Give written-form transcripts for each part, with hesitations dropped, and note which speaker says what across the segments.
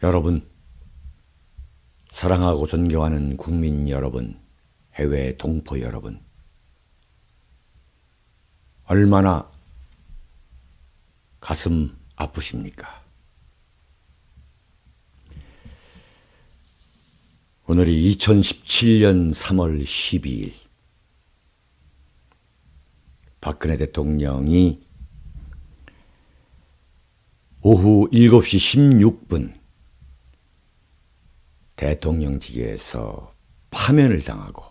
Speaker 1: 여러분, 사랑하고 존경하는 국민 여러분, 해외 동포 여러분, 얼마나 가슴 아프십니까? 오늘이 2017년 3월 12일 박근혜 대통령이 오후 7시 16분 대통령직에서 파면을 당하고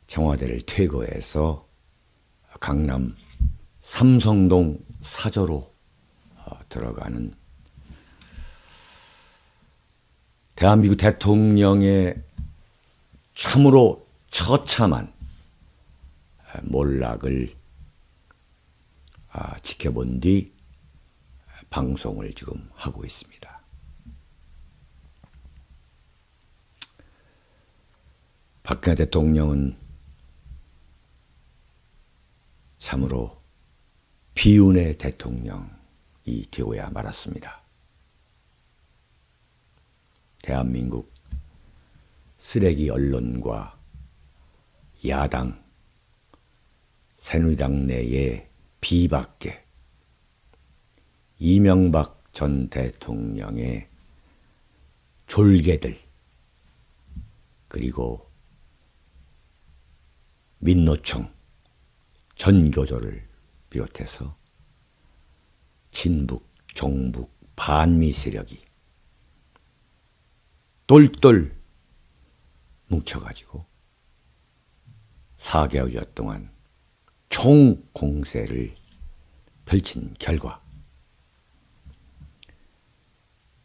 Speaker 1: 청와대를 퇴거해서 강남 삼성동 사저로 들어가는 대한민국 대통령의 참으로 처참한 몰락을 지켜본 뒤 방송을 지금 하고 있습니다. 박근혜 대통령은 참으로 비운의 대통령이 되어야 말았습니다. 대한민국 쓰레기 언론과 야당, 새누리당 내의 비박계, 이명박 전 대통령의 졸개들, 그리고 민노총, 전교조를 비롯해서 친북, 종북, 반미 세력이 똘똘 뭉쳐가지고 4개월여 동안 총공세를 펼친 결과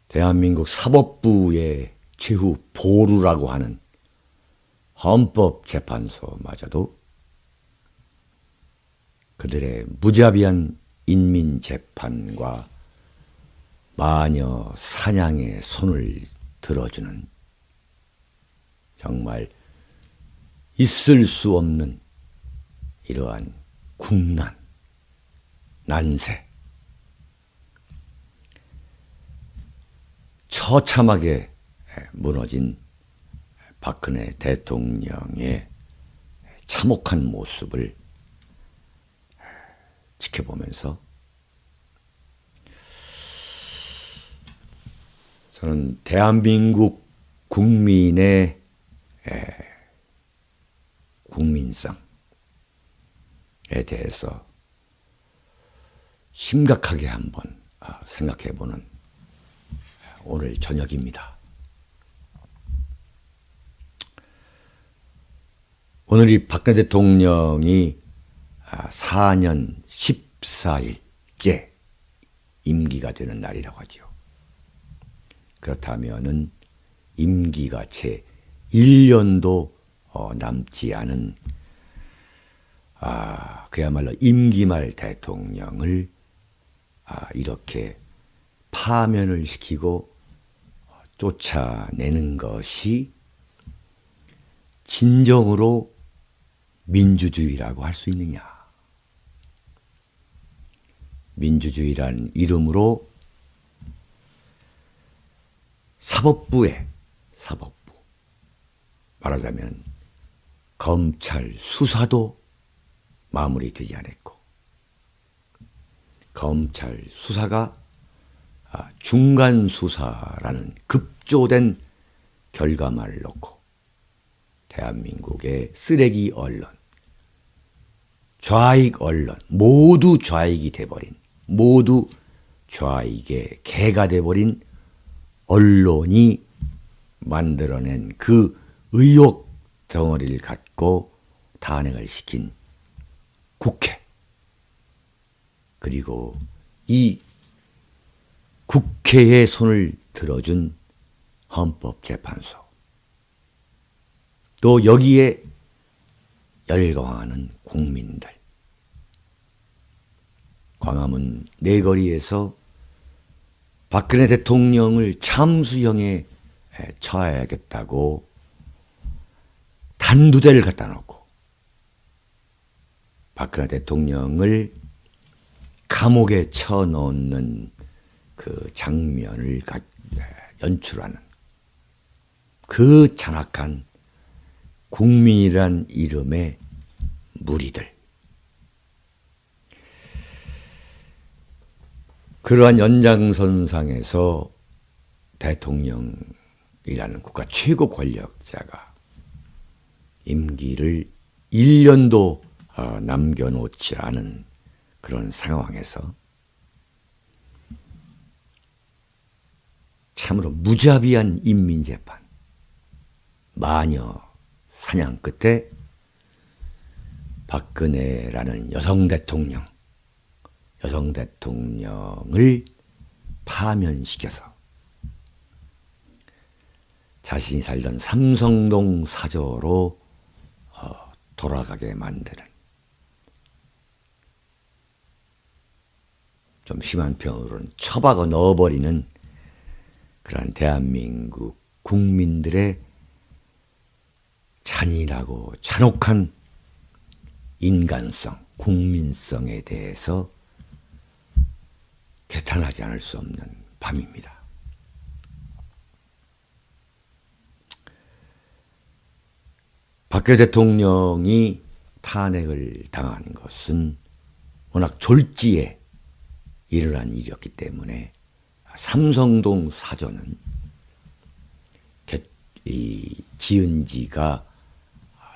Speaker 1: 대한민국 사법부의 최후 보루라고 하는 헌법재판소마저도 그들의 무자비한 인민재판과 마녀 사냥의 손을 들어주는 정말 있을 수 없는 이러한 국난, 난세, 처참하게 무너진 박근혜 대통령의 참혹한 모습을 지켜보면서 저는 대한민국 국민의 국민성에 대해서 심각하게 한번 생각해보는 오늘 저녁입니다. 오늘이 박근혜 대통령이 4년 14일째 임기가 되는 날이라고 하죠. 그렇다면은 임기가 채 1년도 남지 않은 그야말로 임기말 대통령을 이렇게 파면을 시키고 쫓아내는 것이 진정으로 민주주의라고 할 수 있느냐. 민주주의란 이름으로 사법부 말하자면 검찰 수사도 마무리되지 않았고 검찰 수사가 중간 수사라는 급조된 결과만을 놓고 대한민국의 쓰레기 언론, 좌익 언론 모두 좌익이 돼버린, 모두 좌익의 개가 돼버린 언론이 만들어낸 그 의혹 덩어리를 갖고 탄핵을 시킨 국회, 그리고 이 국회의 손을 들어준 헌법재판소, 또 여기에 열광하는 국민들, 광화문 내거리에서 박근혜 대통령을 참수형에 처해야겠다고 단두대를 갖다 놓고 박근혜 대통령을 감옥에 쳐넣는 그 장면을 연출하는 그 잔악한 국민이란 이름의 무리들. 그러한 연장선상에서 대통령이라는 국가 최고 권력자가 임기를 1년도 남겨놓지 않은 그런 상황에서 참으로 무자비한 인민재판, 마녀 사냥 끝에 박근혜라는 여성 대통령을 파면시켜서 자신이 살던 삼성동 사저로 돌아가게 만드는, 좀 심한 표현으로는 처박아 넣어버리는 그런 대한민국 국민들의 잔인하고 잔혹한 인간성, 국민성에 대해서 개탄하지 않을 수 없는 밤입니다. 박근혜 대통령이 탄핵을 당한 것은 워낙 졸지에 일어난 일이었기 때문에 삼성동 사저는 지은 지가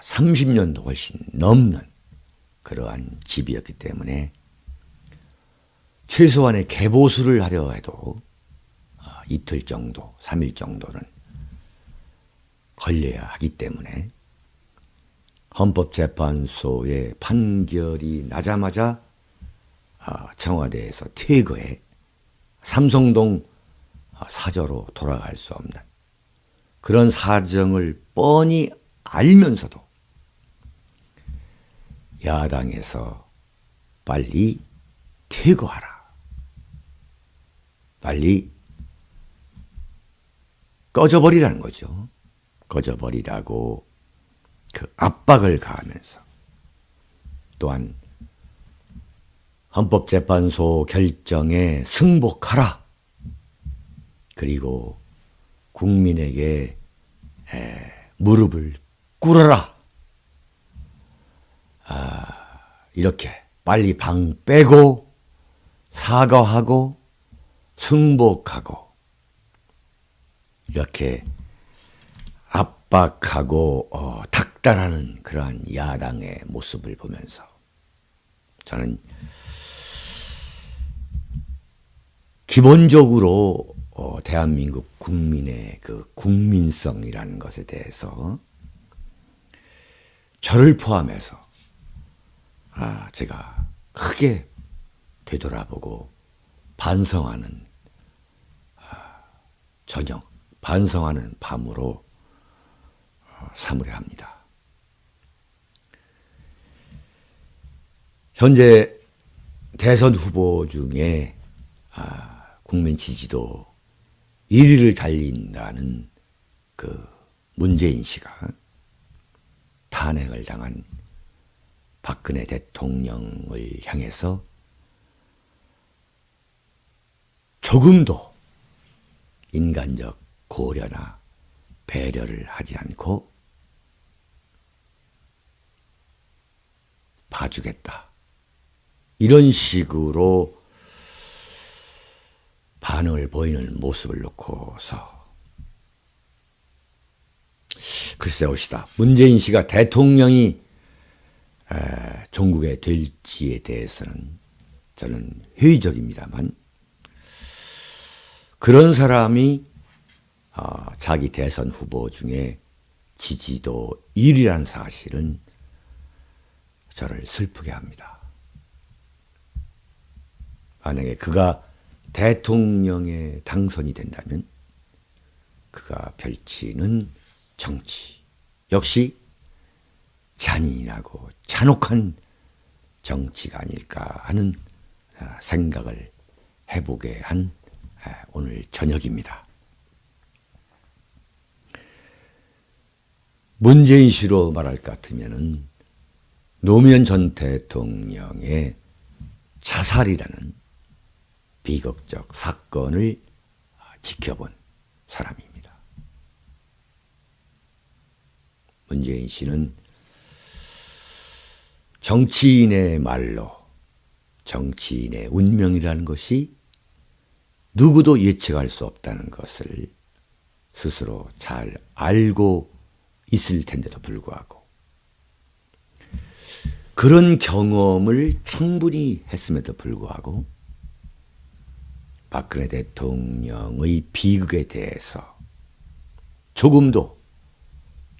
Speaker 1: 30년도 훨씬 넘는 그러한 집이었기 때문에 최소한의 개보수를 하려 해도 이틀 정도, 3일 정도는 걸려야 하기 때문에 헌법재판소의 판결이 나자마자 청와대에서 퇴거해 삼성동 사저로 돌아갈 수 없는 그런 사정을 뻔히 알면서도 야당에서 빨리 퇴거하라, 빨리 꺼져버리라는 거죠. 꺼져버리라고 그 압박을 가하면서, 또한 헌법재판소 결정에 승복하라, 그리고 국민에게 무릎을 꿇어라, 이렇게 빨리 방 빼고 사과하고 승복하고 이렇게 압박하고 닥달하는 그러한 야당의 모습을 보면서 저는 기본적으로 대한민국 국민의 그 국민성이라는 것에 대해서 저를 포함해서 제가 크게 되돌아보고 반성하는 저녁, 반성하는 밤으로 삼으려 합니다. 현재 대선 후보 중에 국민 지지도 1위를 달린다는 그 문재인 씨가 탄핵을 당한 박근혜 대통령을 향해서 조금도 인간적 고려나 배려를 하지 않고 봐주겠다, 이런 식으로 반응을 보이는 모습을 놓고서 글쎄 옵시다. 문재인 씨가 대통령이 종국에 될지에 대해서는 저는 회의적입니다만, 그런 사람이 자기 대선 후보 중에 지지도 1위라는 사실은 저를 슬프게 합니다. 만약에 그가 대통령에 당선이 된다면 그가 펼치는 정치 역시 잔인하고 잔혹한 정치가 아닐까 하는 생각을 해보게 한 오늘 저녁입니다. 문재인 씨로 말할 것 같으면은 노무현 전 대통령의 자살이라는 비극적 사건을 지켜본 사람입니다. 문재인 씨는 정치인의 말로 정치인의 운명이라는 것이 누구도 예측할 수 없다는 것을 스스로 잘 알고 있을 텐데도 불구하고 그런 경험을 충분히 했음에도 불구하고 박근혜 대통령의 비극에 대해서 조금도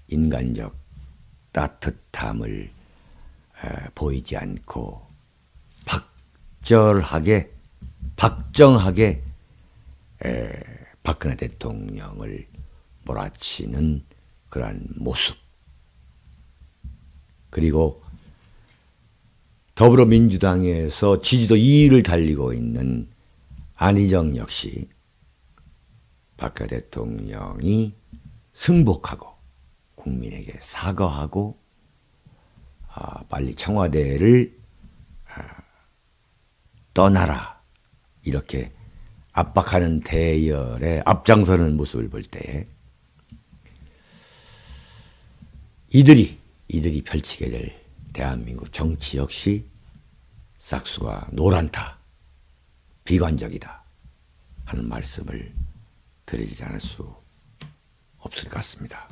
Speaker 1: 인간적 따뜻함을 보이지 않고 박정하게 박근혜 대통령을 몰아치는 그러한 모습, 그리고 더불어민주당에서 지지도 2위를 달리고 있는 안희정 역시 박근혜 대통령이 승복하고 국민에게 사과하고 빨리 청와대를 떠나라 이렇게 압박하는 대열에 앞장서는 모습을 볼 때 이들이 펼치게 될 대한민국 정치 역시 싹수가 노란타, 비관적이다 하는 말씀을 드리지 않을 수 없을 것 같습니다.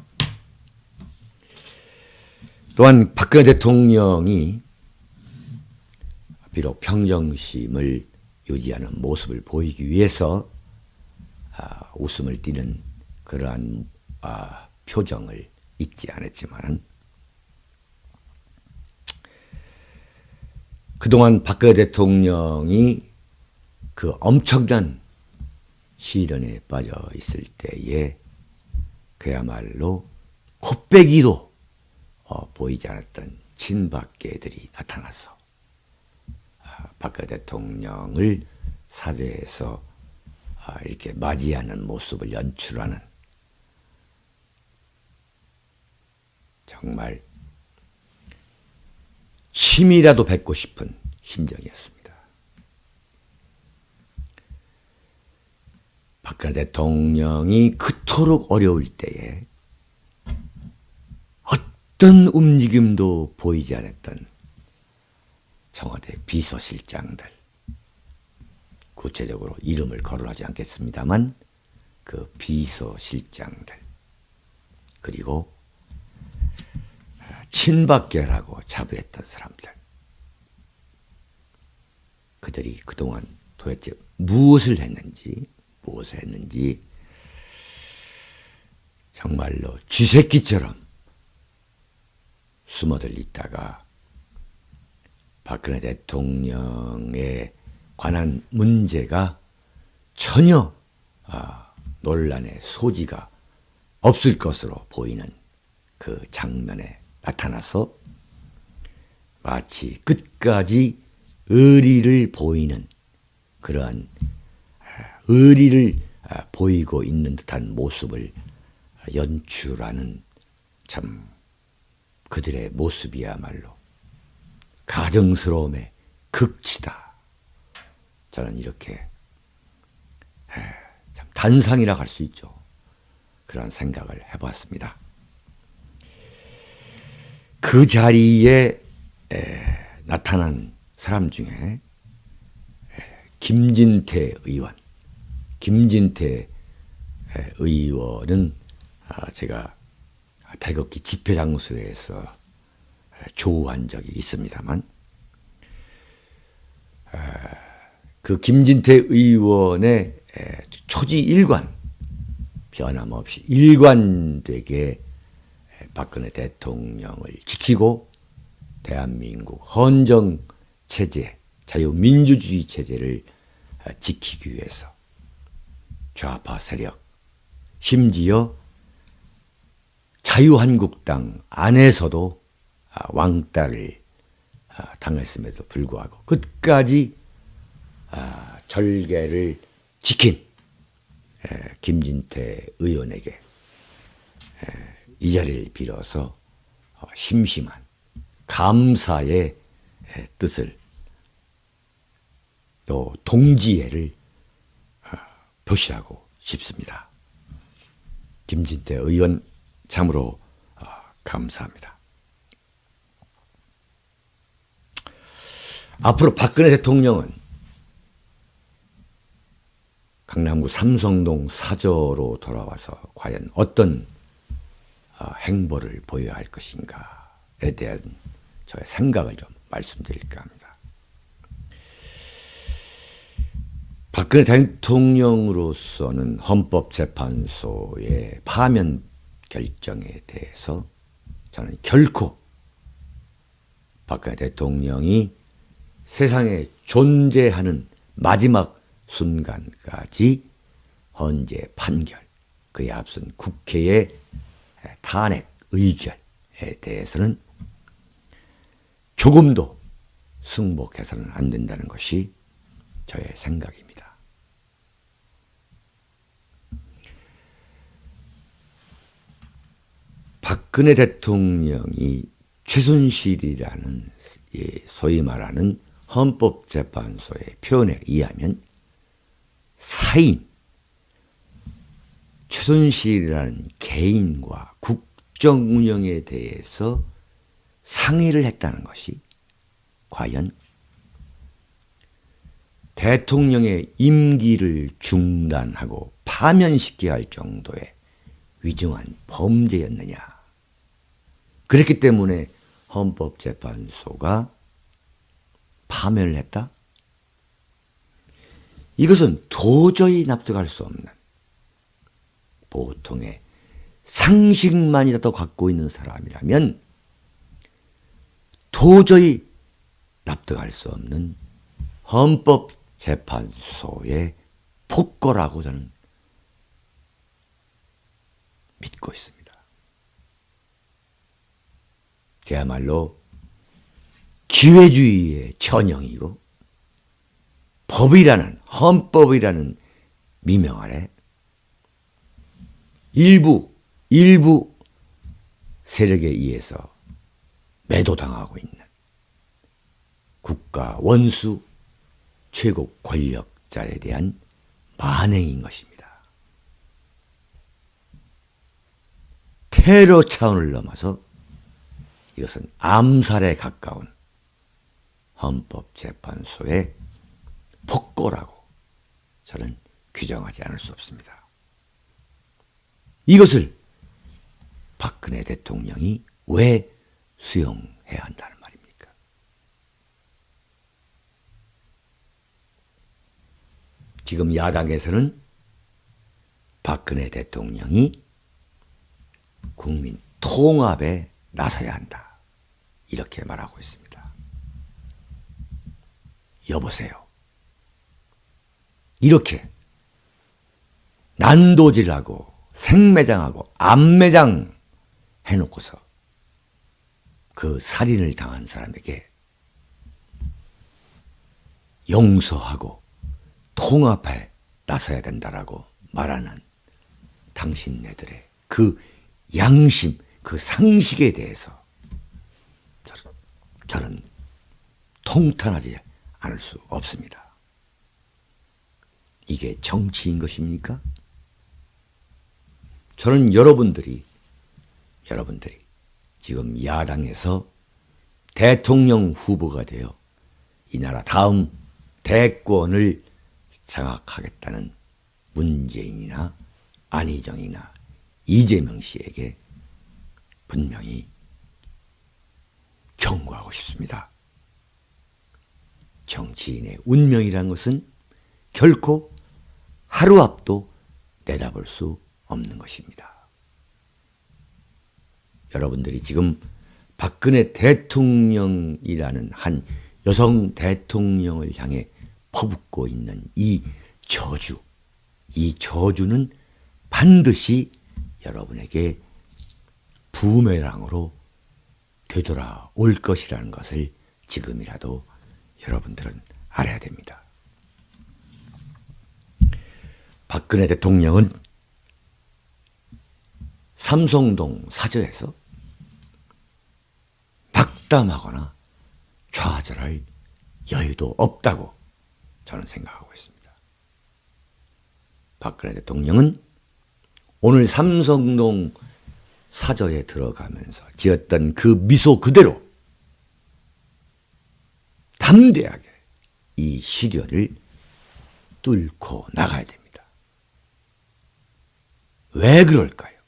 Speaker 1: 또한 박근혜 대통령이 비록 평정심을 유지하는 모습을 보이기 위해서 웃음을 띠는 그러한 표정을 잊지 않았지만 그동안 박근혜 대통령이 그 엄청난 시련에 빠져 있을 때에 그야말로 코빼기도 보이지 않았던 친박계들이 나타나서 박근혜 대통령을 사제에서 이렇게 맞이하는 모습을 연출하는 정말 침이라도 뱉고 싶은 심정이었습니다. 박근혜 대통령이 그토록 어려울 때에 어떤 움직임도 보이지 않았던 청와대 비서실장들, 구체적으로 이름을 거론하지 않겠습니다만 그 비서실장들, 그리고 친박계라고 자부했던 사람들, 그들이 그동안 도대체 무엇을 했는지 정말로 쥐새끼처럼 숨어들 있다가 박근혜 대통령에 관한 문제가 전혀 논란의 소지가 없을 것으로 보이는 그 장면에 나타나서 마치 끝까지 의리를 보이는 그러한 의리를 보이고 있는 듯한 모습을 연출하는 참 그들의 모습이야말로 가증스러움의 극치다. 저는 이렇게 참 단상이라 할 수 있죠. 그런 생각을 해봤습니다. 그 자리에 나타난 사람 중에 김진태 의원은 제가 태극기 집회 장소에서 조우한 적이 있습니다만 그 김진태 의원의 초지일관, 변함없이 일관되게 박근혜 대통령을 지키고 대한민국 헌정체제, 자유민주주의 체제를 지키기 위해서 좌파 세력, 심지어 자유한국당 안에서도 왕따를 당했음에도 불구하고 끝까지 절개를 지킨 김진태 의원에게 이 자리를 빌어서 심심한 감사의 뜻을 또 동지애를 표시하고 싶습니다. 김진태 의원 참으로 감사합니다. 앞으로 박근혜 대통령은 강남구 삼성동 사저로 돌아와서 과연 어떤 행보를 보여야 할 것인가에 대한 저의 생각을 좀 말씀드릴까 합니다. 박근혜 대통령으로서는 헌법재판소의 파면 결정에 대해서 저는 결코 박근혜 대통령이 세상에 존재하는 마지막 순간까지 헌재 판결, 그에 앞선 국회의 탄핵 의결에 대해서는 조금도 승복해서는 안 된다는 것이 저의 생각입니다. 박근혜 대통령이 최순실이라는 소위 말하는 헌법재판소의 표현에 의하면 사인, 최순실이라는 개인과 국정 운영에 대해서 상의를 했다는 것이 과연 대통령의 임기를 중단하고 파면시켜야 할 정도의 위중한 범죄였느냐. 그렇기 때문에 헌법재판소가 파면을 했다? 이것은 도저히 납득할 수 없는, 보통의 상식만이라도 갖고 있는 사람이라면 도저히 납득할 수 없는 헌법재판소의 폭거라고 저는 믿고 있습니다. 그야말로 기회주의의 전형이고 법이라는, 헌법이라는 미명 아래 일부 세력에 의해서 매도당하고 있는 국가 원수 최고 권력자에 대한 만행인 것입니다. 테러 차원을 넘어서 이것은 암살에 가까운 헌법재판소의 폭거라고 저는 규정하지 않을 수 없습니다. 이것을 박근혜 대통령이 왜 수용해야 한다는 말입니까? 지금 야당에서는 박근혜 대통령이 국민 통합에 나서야 한다, 이렇게 말하고 있습니다. 여보세요. 이렇게 난도질하고 생매장하고 암매장 해놓고서 그 살인을 당한 사람에게 용서하고 통합에 나서야 된다라고 말하는 당신네들의 그 양심, 그 상식에 대해서 저는 통탄하지 않을 수 없습니다. 이게 정치인 것입니까? 저는 여러분들이 지금 야당에서 대통령 후보가 되어 이 나라 다음 대권을 장악하겠다는 문재인이나 안희정이나 이재명 씨에게 분명히 경고하고 싶습니다. 정치인의 운명이란 것은 결코 하루 앞도 내다볼 수 없는 것입니다. 여러분들이 지금 박근혜 대통령이라는 한 여성 대통령을 향해 퍼붓고 있는 이 저주는 반드시 여러분에게 부메랑으로 되돌아올 것이라는 것을 지금이라도 여러분들은 알아야 됩니다. 박근혜 대통령은 삼성동 사저에서 낙담하거나 좌절할 여유도 없다고 저는 생각하고 있습니다. 박근혜 대통령은 오늘 삼성동 사저에 들어가면서 지었던 그 미소 그대로 담대하게 이 시련을 뚫고 나가야 됩니다. 왜 그럴까요?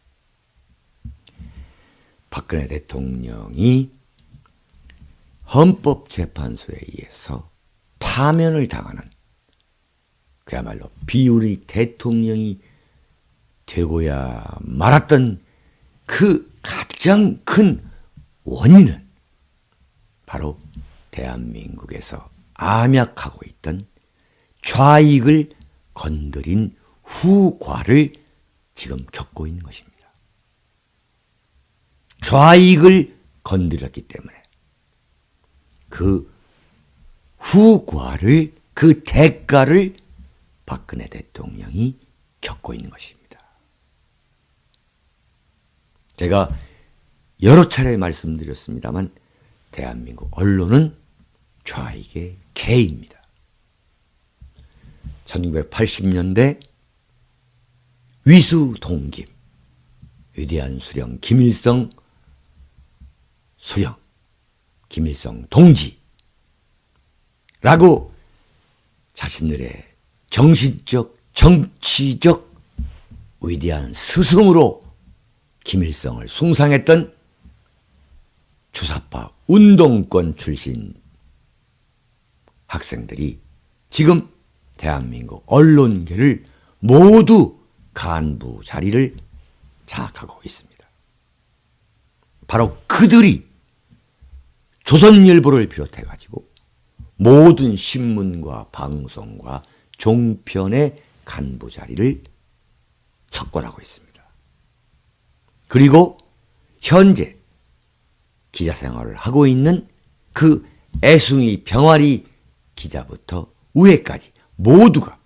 Speaker 1: 박근혜 대통령이 헌법재판소에 의해서 파면을 당하는, 그야말로 비운의 대통령이 되고야 말았던 그 가장 큰 원인은 바로 대한민국에서 암약하고 있던 좌익을 건드린 후과를 지금 겪고 있는 것입니다. 좌익을 건드렸기 때문에 그 후과를, 그 대가를 박근혜 대통령이 겪고 있는 것입니다. 제가 여러 차례 말씀드렸습니다만 대한민국 언론은 좌익의 개입니다. 1980년대 위수 동김, 위대한 수령 김일성 수령, 김일성 동지라고 자신들의 정신적, 정치적 위대한 스승으로 김일성을 숭상했던 주사파 운동권 출신 학생들이 지금 대한민국 언론계를 모두 간부 자리를 장악하고 있습니다. 바로 그들이 조선일보를 비롯해가지고 모든 신문과 방송과 종편의 간부 자리를 석권하고 있습니다. 그리고 현재 기자 생활을 하고 있는 그 애숭이 병아리 기자부터 위에까지 모두가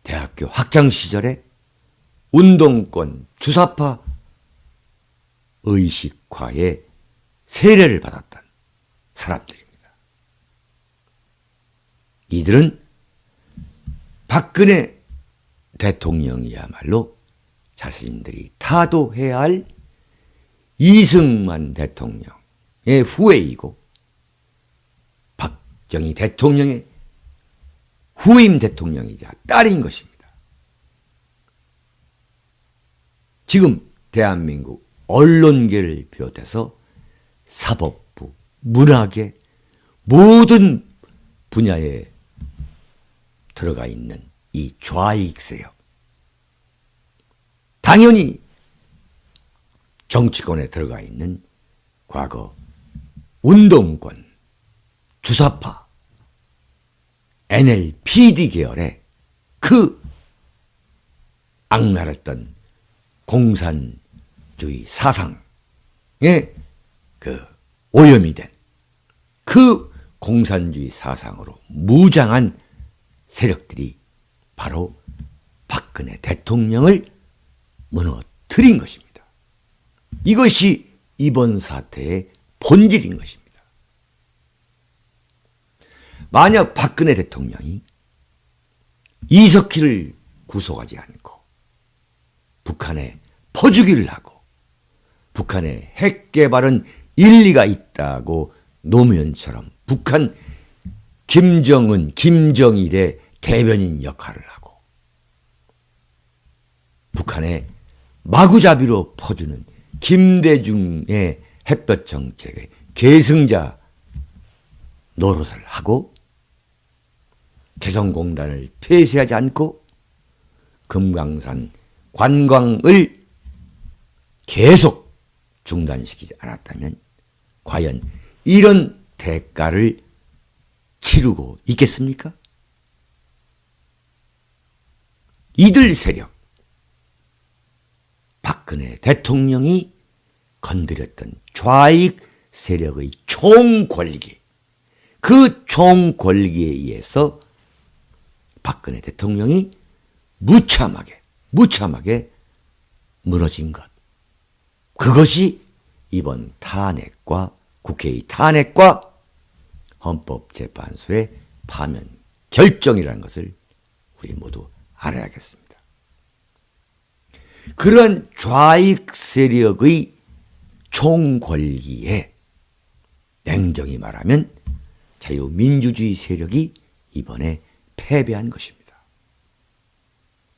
Speaker 1: 대학교 학창 시절에 운동권 주사파 의식화의 세례를 받았던 사람들입니다. 이들은 박근혜 대통령이야말로 자신들이 타도해야 할 이승만 대통령의 후예이고 박정희 대통령의 후임 대통령이자 딸인 것입니다. 지금 대한민국 언론계를 비롯해서 사법부, 문화계 모든 분야에 들어가 있는 이 좌익 세력, 당연히 정치권에 들어가 있는 과거 운동권, 주사파, NLPD 계열의 그 악랄했던 공산주의 사상에 그 오염이 된 그 공산주의 사상으로 무장한 세력들이 바로 박근혜 대통령을 무너뜨린 것입니다. 이것이 이번 사태의 본질인 것입니다. 만약 박근혜 대통령이 이석희를 구속하지 않고 북한에 퍼주기를 하고 북한의 핵 개발은 일리가 있다고 노무현처럼 북한 김정은, 김정일의 대변인 역할을 하고 북한의 마구잡이로 퍼주는 김대중의 햇볕 정책의 계승자 노릇을 하고 개성공단을 폐쇄하지 않고 금강산 관광을 계속 중단시키지 않았다면 과연 이런 대가를 치르고 있겠습니까? 이들 세력, 박근혜 대통령이 건드렸던 좌익 세력의 총권기, 그 총권기에 의해서 박근혜 대통령이 무참하게 무너진 것. 그것이 이번 탄핵과 국회의 탄핵과 헌법재판소의 파면 결정이라는 것을 우리 모두 알아야겠습니다. 그런 좌익 세력의 총권기에 냉정히 말하면 자유민주주의 세력이 이번에 패배한 것입니다.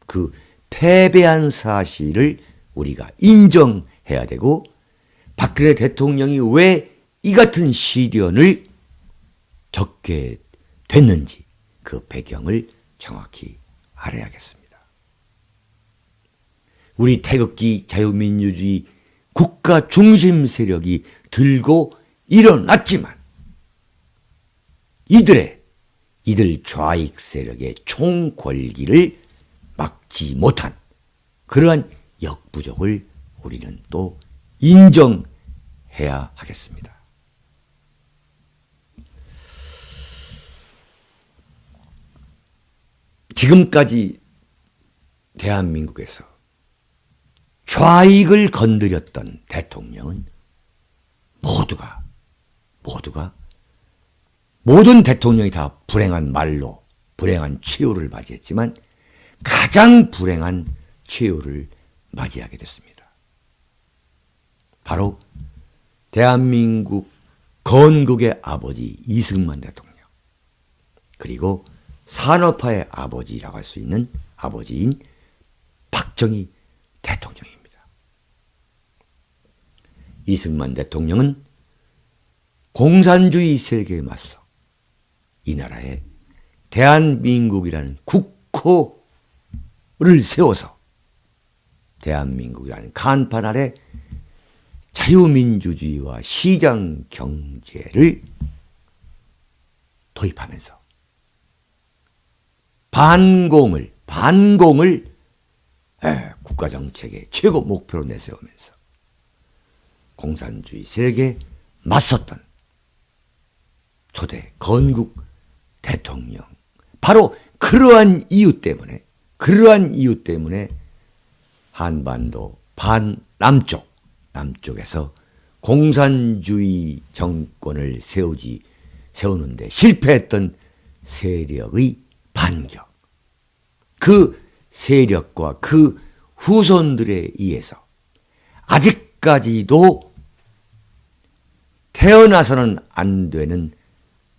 Speaker 1: 그 패배한 사실을 우리가 인정해야 되고, 박근혜 대통령이 왜 이 같은 시련을 겪게 됐는지 그 배경을 정확히 알아야겠습니다. 우리 태극기 자유민주주의 국가 중심 세력이 들고 일어났지만 이들 좌익 세력의 총궐기를 막지 못한 그러한 역부족을 우리는 또 인정해야 하겠습니다. 지금까지 대한민국에서 좌익을 건드렸던 대통령은 모든 대통령이 다 불행한 말로 불행한 최후를 맞이했지만 가장 불행한 최후를 맞이하게 됐습니다. 바로 대한민국 건국의 아버지 이승만 대통령, 그리고 산업화의 아버지라고 할 수 있는 아버지인 박정희 대통령입니다. 이승만 대통령은 공산주의 세력에 맞서 이 나라에 대한민국이라는 국호를 세워서 대한민국이라는 간판 아래 자유민주주의와 시장 경제를 도입하면서 반공을 국가정책의 최고 목표로 내세우면서 공산주의 세력에 맞섰던 초대 건국 대통령, 바로 그러한 이유 때문에 한반도 남쪽에서 공산주의 정권을 세우는데 실패했던 세력의 반격, 그 세력과 그 후손들에 의해서 아직까지도 태어나서는 안 되는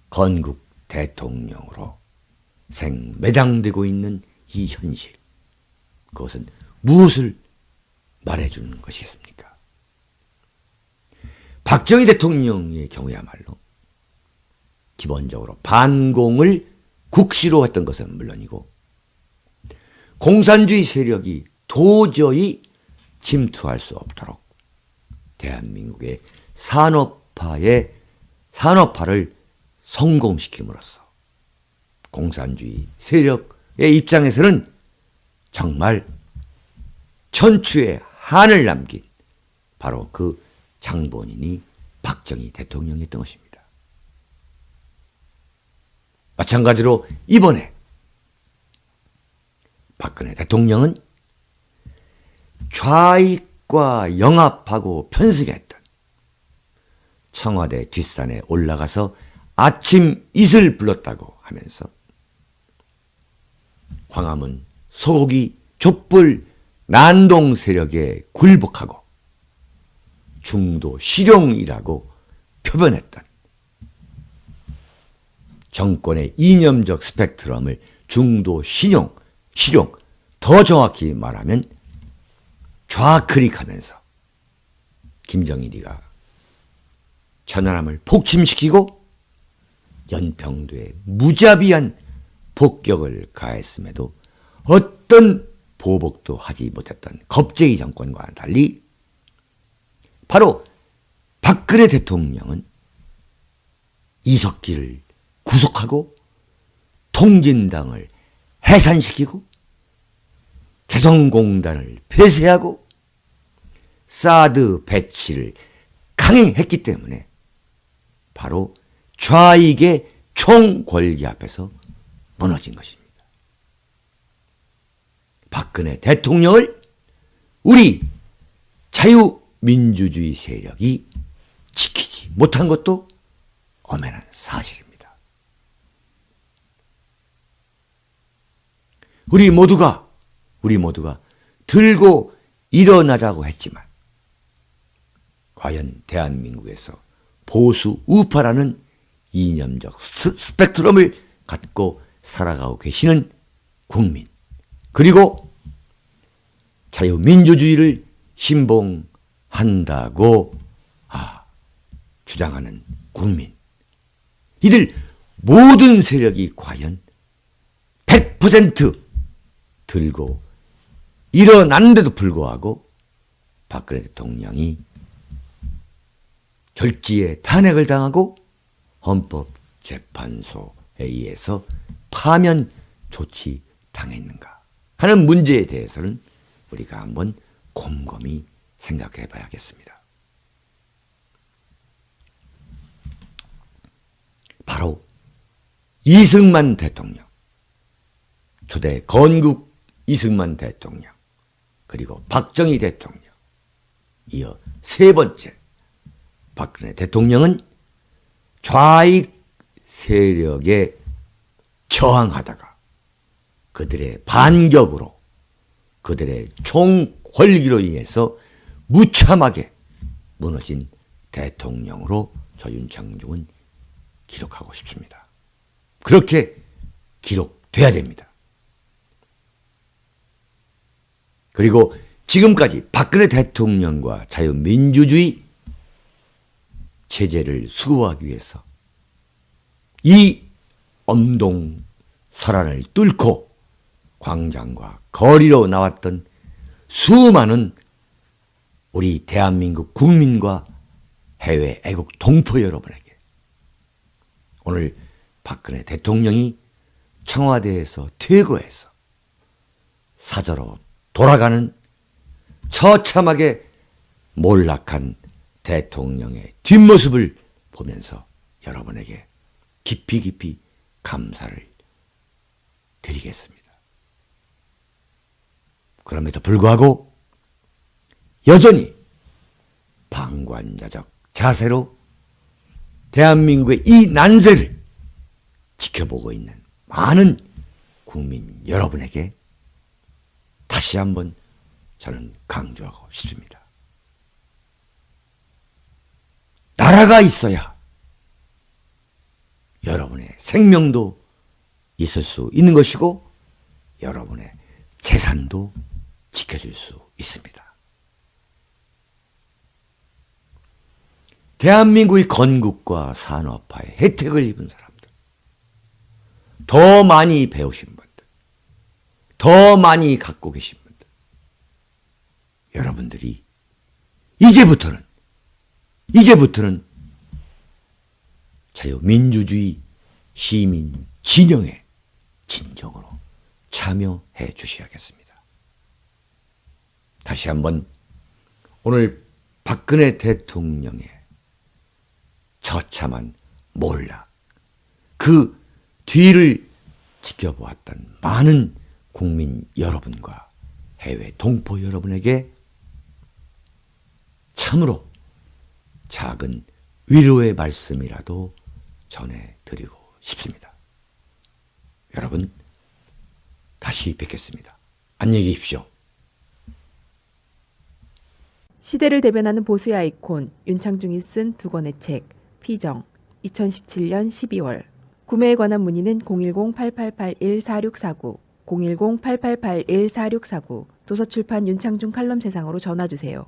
Speaker 1: 건국 대통령으로 생매장되고 있는 이 현실, 그것은 무엇을 말해주는 것이겠습니까? 박정희 대통령의 경우야말로 기본적으로 반공을 국시로 했던 것은 물론이고 공산주의 세력이 도저히 침투할 수 없도록 대한민국의 산업화를 성공시킴으로써 공산주의 세력의 입장에서는 정말 천추의 한을 남긴 바로 그 장본인이 박정희 대통령이었던 것입니다. 마찬가지로 이번에 박근혜 대통령은 좌익과 영합하고 편승했던 청와대 뒷산에 올라가서 아침 이슬 불렀다고 하면서 광화문 소고기 촛불 난동 세력에 굴복하고 중도 실용이라고 표현했던 정권의 이념적 스펙트럼을 중도 실용, 더 정확히 말하면 좌클릭하면서 김정일이가 천안함을 폭침시키고 연평도에 무자비한 폭격을 가했음에도 어떤 보복도 하지 못했던 겁쟁이 정권과는 달리 바로 박근혜 대통령은 이석기를 구속하고 통진당을 해산시키고 개성공단을 폐쇄하고 사드 배치를 강행했기 때문에 바로 좌익의 총궐기 앞에서 무너진 것입니다. 박근혜 대통령을 우리 자유민주주의 세력이 지키지 못한 것도 엄연한 사실입니다. 우리 모두가 들고 일어나자고 했지만 과연 대한민국에서 보수 우파라는 이념적 스펙트럼을 갖고 살아가고 계시는 국민, 그리고 자유민주주의를 신봉한다고 주장하는 국민, 이들 모든 세력이 과연 100% 들고 일어났는데도 불구하고 박근혜 대통령이 결지에 탄핵을 당하고 헌법재판소에 의해서 파면 조치당했는가 하는 문제에 대해서는 우리가 한번 곰곰이 생각해 봐야겠습니다. 바로 이승만 대통령, 초대 건국 이승만 대통령, 그리고 박정희 대통령, 이어 세 번째 박근혜 대통령은 좌익 세력에 저항하다가 그들의 반격으로, 그들의 총궐기로 인해서 무참하게 무너진 대통령으로 저 윤창중은 기록하고 싶습니다. 그렇게 기록돼야 됩니다. 그리고 지금까지 박근혜 대통령과 자유민주주의 체제를 수호하기 위해서 이 엄동설안을 뚫고 광장과 거리로 나왔던 수많은 우리 대한민국 국민과 해외 애국 동포 여러분에게 오늘 박근혜 대통령이 청와대에서 퇴거해서 사저로 돌아가는 처참하게 몰락한 대통령의 뒷모습을 보면서 여러분에게 깊이 감사를 드리겠습니다. 그럼에도 불구하고 여전히 방관자적 자세로 대한민국의 이 난세를 지켜보고 있는 많은 국민 여러분에게 다시 한번 저는 강조하고 싶습니다. 나라가 있어야 여러분의 생명도 있을 수 있는 것이고 여러분의 재산도 지켜줄 수 있습니다. 대한민국의 건국과 산업화에 혜택을 입은 사람들, 더 많이 배우신 분들, 더 많이 갖고 계신 분들, 여러분들이 이제부터는 자유민주주의 시민 진영에 진정으로 참여해 주셔야겠습니다. 다시 한번 오늘 박근혜 대통령의 처참한 몰락, 그 뒤를 지켜보았던 많은 국민 여러분과 해외 동포 여러분에게 참으로 작은 위로의 말씀이라도 전해드리고 싶습니다. 여러분, 다시 뵙겠습니다. 안녕히 계십시오.
Speaker 2: 시대를 대변하는 보수의 아이콘 윤창중이 쓴 두 권의 책 피정 2017년 12월 구매에 관한 문의는 010-8881-4649 010-8881-4649 도서출판 윤창중 칼럼 세상으로 전화주세요.